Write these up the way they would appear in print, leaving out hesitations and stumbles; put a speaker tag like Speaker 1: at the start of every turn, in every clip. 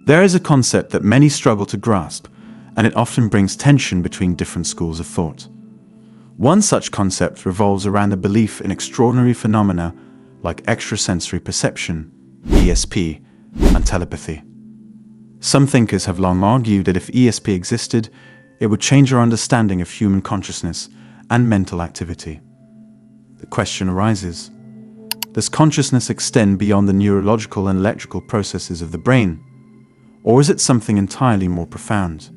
Speaker 1: There is a concept that many struggle to grasp, and it often brings tension between different schools of thought. One such concept revolves around the belief in extraordinary phenomena like extrasensory perception, ESP, and telepathy. Some thinkers have long argued that if ESP existed, it would change our understanding of human consciousness and mental activity. The question arises, does consciousness extend beyond the neurological and electrical processes of the brain, or is it something entirely more profound?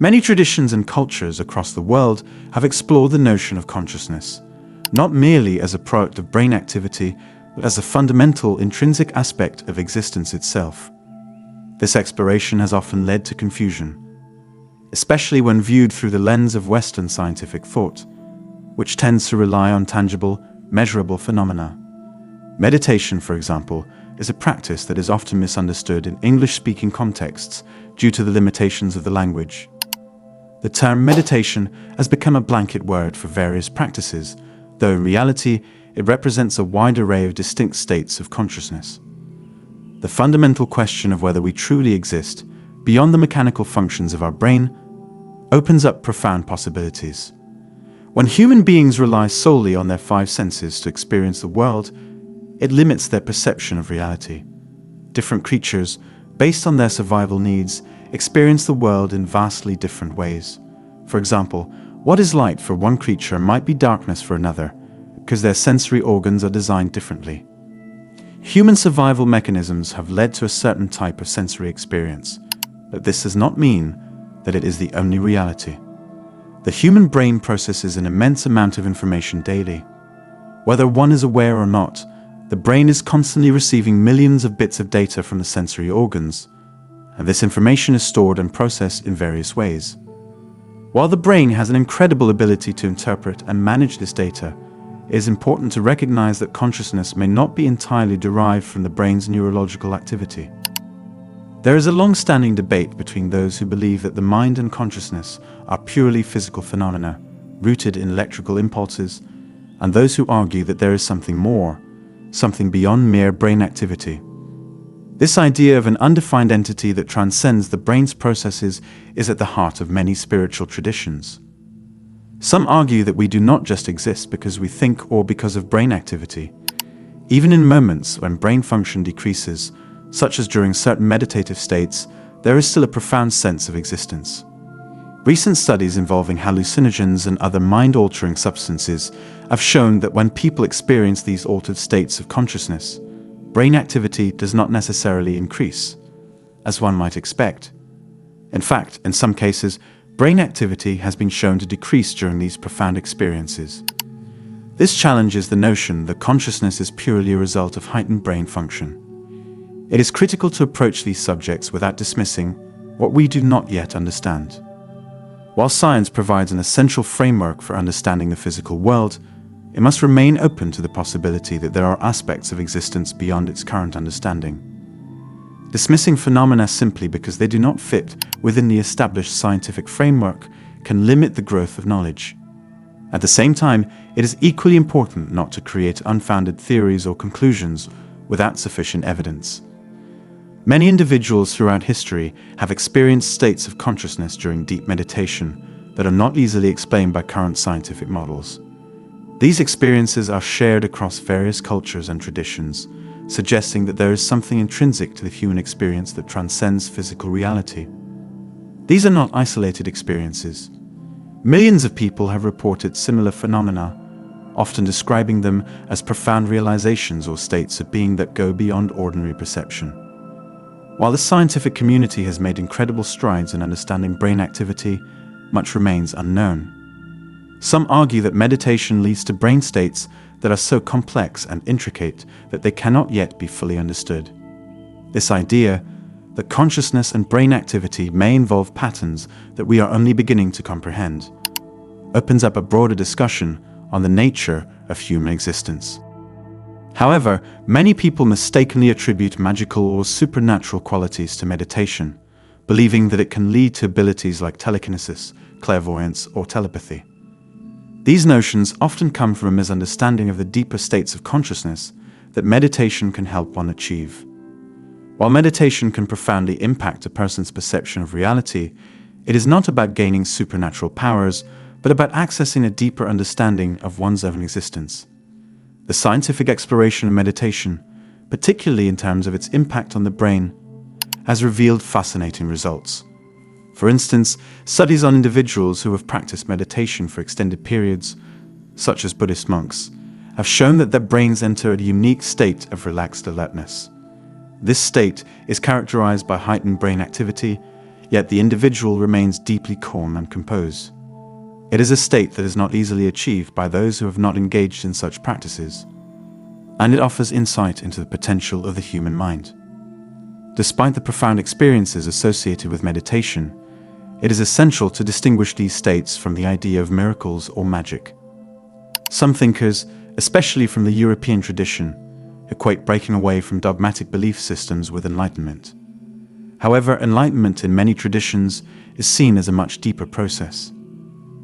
Speaker 1: Many traditions and cultures across the world have explored the notion of consciousness, not merely as a product of brain activity, but as a fundamental intrinsic aspect of existence itself. This exploration has often led to confusion, especially when viewed through the lens of Western scientific thought, which tends to rely on tangible, measurable phenomena. Meditation, for example, is a practice that is often misunderstood in English-speaking contexts due to the limitations of the language. The term meditation has become a blanket word for various practices, though in reality it represents a wide array of distinct states of consciousness. The fundamental question of whether we truly exist beyond the mechanical functions of our brain opens up profound possibilities. When human beings rely solely on their five senses to experience the world, it limits their perception of reality. Different creatures, based on their survival needs, experience the world in vastly different ways. For example, what is light for one creature might be darkness for another, because their sensory organs are designed differently. Human survival mechanisms have led to a certain type of sensory experience, but this does not mean that it is the only reality. The human brain processes an immense amount of information daily. Whether one is aware or not, the brain is constantly receiving millions of bits of data from the sensory organs, and this information is stored and processed in various ways. While the brain has an incredible ability to interpret and manage this data, it is important to recognize that consciousness may not be entirely derived from the brain's neurological activity. There is a long-standing debate between those who believe that the mind and consciousness are purely physical phenomena, rooted in electrical impulses, and those who argue that there is something more, something beyond mere brain activity. This idea of an undefined entity that transcends the brain's processes is at the heart of many spiritual traditions. Some argue that we do not just exist because we think or because of brain activity. Even in moments when brain function decreases, such as during certain meditative states, there is still a profound sense of existence. Recent studies involving hallucinogens and other mind-altering substances have shown that when people experience these altered states of consciousness, brain activity does not necessarily increase, as one might expect. In fact, in some cases, brain activity has been shown to decrease during these profound experiences. This challenges the notion that consciousness is purely a result of heightened brain function. It is critical to approach these subjects without dismissing what we do not yet understand. While science provides an essential framework for understanding the physical world, it must remain open to the possibility that there are aspects of existence beyond its current understanding. Dismissing phenomena simply because they do not fit within the established scientific framework can limit the growth of knowledge. At the same time, it is equally important not to create unfounded theories or conclusions without sufficient evidence. Many individuals throughout history have experienced states of consciousness during deep meditation that are not easily explained by current scientific models. These experiences are shared across various cultures and traditions, suggesting that there is something intrinsic to the human experience that transcends physical reality. These are not isolated experiences. Millions of people have reported similar phenomena, often describing them as profound realizations or states of being that go beyond ordinary perception. While the scientific community has made incredible strides in understanding brain activity, much remains unknown. Some argue that meditation leads to brain states that are so complex and intricate that they cannot yet be fully understood. This idea that consciousness and brain activity may involve patterns that we are only beginning to comprehend opens up a broader discussion on the nature of human existence. However, many people mistakenly attribute magical or supernatural qualities to meditation, believing that it can lead to abilities like telekinesis, clairvoyance, or telepathy. These notions often come from a misunderstanding of the deeper states of consciousness that meditation can help one achieve. While meditation can profoundly impact a person's perception of reality, it is not about gaining supernatural powers, but about accessing a deeper understanding of one's own existence. The scientific exploration of meditation, particularly in terms of its impact on the brain, has revealed fascinating results. For instance, studies on individuals who have practiced meditation for extended periods, such as Buddhist monks, have shown that their brains enter a unique state of relaxed alertness. This state is characterized by heightened brain activity, yet the individual remains deeply calm and composed. It is a state that is not easily achieved by those who have not engaged in such practices, and it offers insight into the potential of the human mind. Despite the profound experiences associated with meditation, it is essential to distinguish these states from the idea of miracles or magic. Some thinkers, especially from the European tradition, equate breaking away from dogmatic belief systems with enlightenment. However, enlightenment in many traditions is seen as a much deeper process.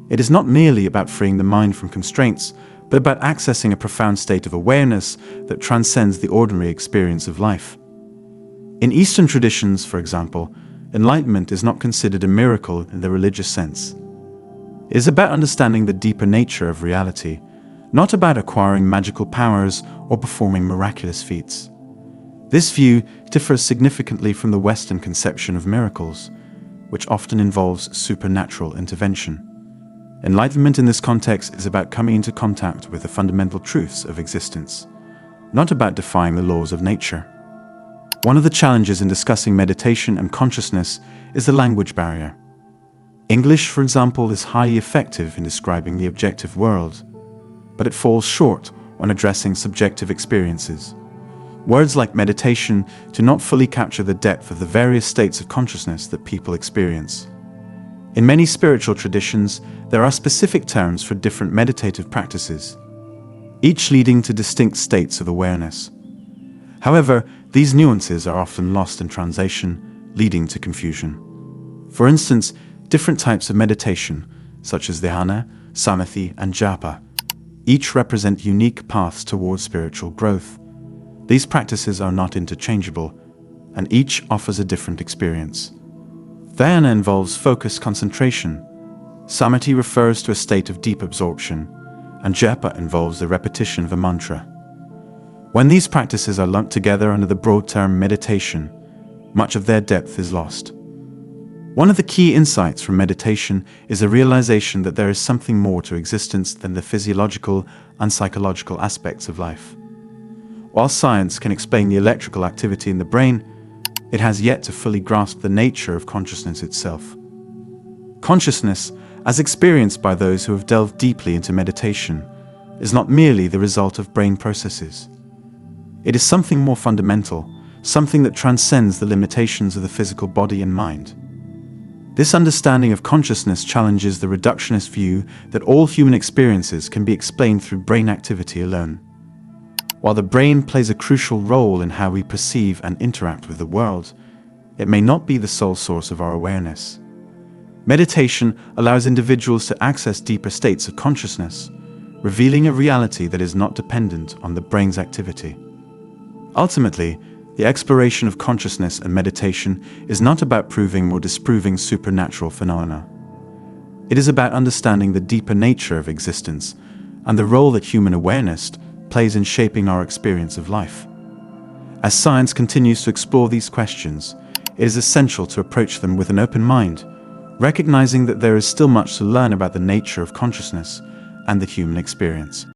Speaker 1: It is not merely about freeing the mind from constraints, but about accessing a profound state of awareness that transcends the ordinary experience of life. In Eastern traditions, for example, enlightenment is not considered a miracle in the religious sense. It is about understanding the deeper nature of reality, not about acquiring magical powers or performing miraculous feats. This view differs significantly from the Western conception of miracles, which often involves supernatural intervention. Enlightenment in this context is about coming into contact with the fundamental truths of existence, not about defying the laws of nature. One of the challenges in discussing meditation and consciousness is the language barrier. English, for example, is highly effective in describing the objective world, but it falls short when addressing subjective experiences. Words like meditation do not fully capture the depth of the various states of consciousness that people experience. In many spiritual traditions, there are specific terms for different meditative practices, each leading to distinct states of awareness. However, these nuances are often lost in translation, leading to confusion. For instance, different types of meditation, such as dhyana, samadhi, and japa, each represent unique paths towards spiritual growth. These practices are not interchangeable, and each offers a different experience. Dhyana involves focused concentration. Samadhi refers to a state of deep absorption, and japa involves the repetition of a mantra. When these practices are lumped together under the broad term meditation, much of their depth is lost. One of the key insights from meditation is the realization that there is something more to existence than the physiological and psychological aspects of life. While science can explain the electrical activity in the brain, it has yet to fully grasp the nature of consciousness itself. Consciousness, as experienced by those who have delved deeply into meditation, is not merely the result of brain processes. It is something more fundamental, something that transcends the limitations of the physical body and mind. This understanding of consciousness challenges the reductionist view that all human experiences can be explained through brain activity alone. While the brain plays a crucial role in how we perceive and interact with the world, it may not be the sole source of our awareness. Meditation allows individuals to access deeper states of consciousness, revealing a reality that is not dependent on the brain's activity. Ultimately, the exploration of consciousness and meditation is not about proving or disproving supernatural phenomena. It is about understanding the deeper nature of existence and the role that human awareness plays in shaping our experience of life. As science continues to explore these questions, it is essential to approach them with an open mind, recognizing that there is still much to learn about the nature of consciousness and the human experience.